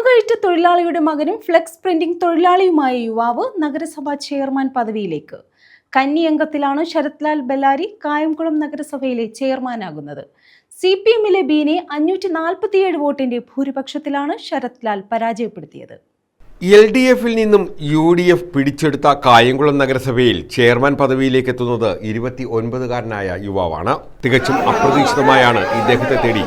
തെങ്ങുകയറ്റ തൊഴിലാളിയുടെ മകനും flex printing തൊഴിലാളിയുമായ യുവാവ് നഗരസഭാ ചെയർമാൻ പദവിയിലേക്ക്. കന്നി അംഗത്തിലാണ് ശരത് ലാൽ ബെല്ലാരി കായംകുളം നഗരസഭയിലെ ചെയർമാനാകുന്നത്. CPMലെ ബീനെ 547 വോട്ടിന്റെ ഭൂരിപക്ഷത്തിലാണ് ശരത് ലാൽ പരാജയപ്പെടുത്തിയത്. LDFിൽ നിന്നും UDF പിടിച്ചെടുത്ത കായംകുളം നഗരസഭയിൽ ചെയർമാൻ പദവിയിലേക്ക് എത്തുന്നത് 29കാരനായ യുവാവാണ്. തികച്ചും അപ്രതീക്ഷിതമായാണ് ഇദ്ദേഹത്തെ തേടി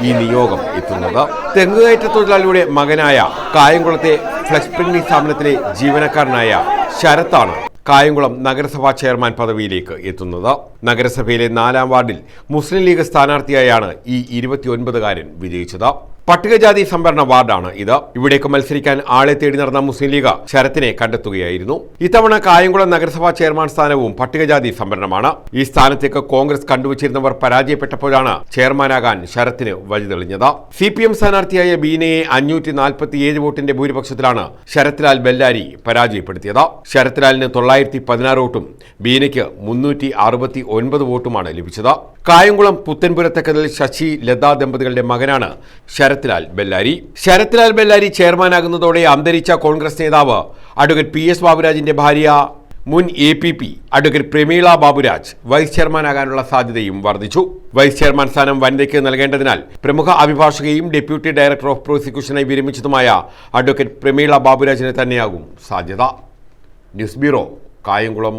ഈ നിയോഗം എത്തുന്നത്. തെങ്ങുകയറ്റ തൊഴിലാളിയുടെ മകനായ കായംകുളത്തെ ഫ്ലെക്സ് പ്രിന്റിംഗ് സ്ഥാപനത്തിലെ ജീവനക്കാരനായ ശരത്താണ് കായംകുളം നഗരസഭാ ചെയർമാൻ പദവിയിലേക്ക് എത്തുന്നത്. നഗരസഭയിലെ 4ാം വാർഡിൽ മുസ്ലിം ലീഗ് സ്ഥാനാർത്ഥിയായാണ് ഈ 29കാരൻ വിജയിച്ചത്. പട്ടികജാതി സംവരണ വാർഡാണ് ഇത്. ഇവിടേക്ക് മത്സരിക്കാൻ ആളെ തേടി നടന്ന മുസ്ലിം ലീഗ് ശരത്തിനെ കണ്ടെത്തുകയായിരുന്നു. ഇത്തവണ കായംകുളം നഗരസഭാ ചെയർമാൻ സ്ഥാനവും പട്ടികജാതി സംവരണമാണ്. ഈ സ്ഥാനത്തേക്ക് കോൺഗ്രസ് കണ്ടുവച്ചിരുന്നവർ പരാജയപ്പെട്ടപ്പോഴാണ് ചെയർമാനാകാൻ ശരത്തിന് വഴി തെളിഞ്ഞത്. CPM സ്ഥാനാർത്ഥിയായ ബീനയെ 547 വോട്ടിന്റെ ഭൂരിപക്ഷത്തിലാണ് ശരത് ലാൽ ബെല്ലാരി പരാജയപ്പെടുത്തിയത്. ശരത് ലാലിന് 916 വോട്ടും ബീനയ്ക്ക് 369 വോട്ടുമാണ് ലഭിച്ചത്. കായംകുളം പുത്തൻപുരത്തക്കതിൽ ശശി ലതാ ദമ്പതികളുടെ മകനാണ് ശരത് ലാൽ ബെല്ലാരി. ശരത് ലാൽ ബെല്ലാരി ചെയർമാനാകുന്നതോടെ അന്തരിച്ച കോൺഗ്രസ് നേതാവ് അഡ്വക്കേറ്റ് PS ബാബുരാജിന്റെ ഭാര്യ മുൻ APP advocate Prameela Baburaj vice ചെയർമാനാകാനുള്ള സാധ്യതയും വർദ്ധിച്ചു. വൈസ് ചെയർമാൻ സ്ഥാനം വനിതയ്ക്ക് നൽകേണ്ടതിനാൽ പ്രമുഖ അഭിഭാഷകയും ഡെപ്യൂട്ടി ഡയറക്ടർ ഓഫ് പ്രോസിക്യൂഷനായി വിരമിച്ചതുമായ അഡ്വക്കേറ്റ് പ്രമീള ബാബുരാജിന് തന്നെയാകും സാധ്യത. News bureau, Kayamkulam.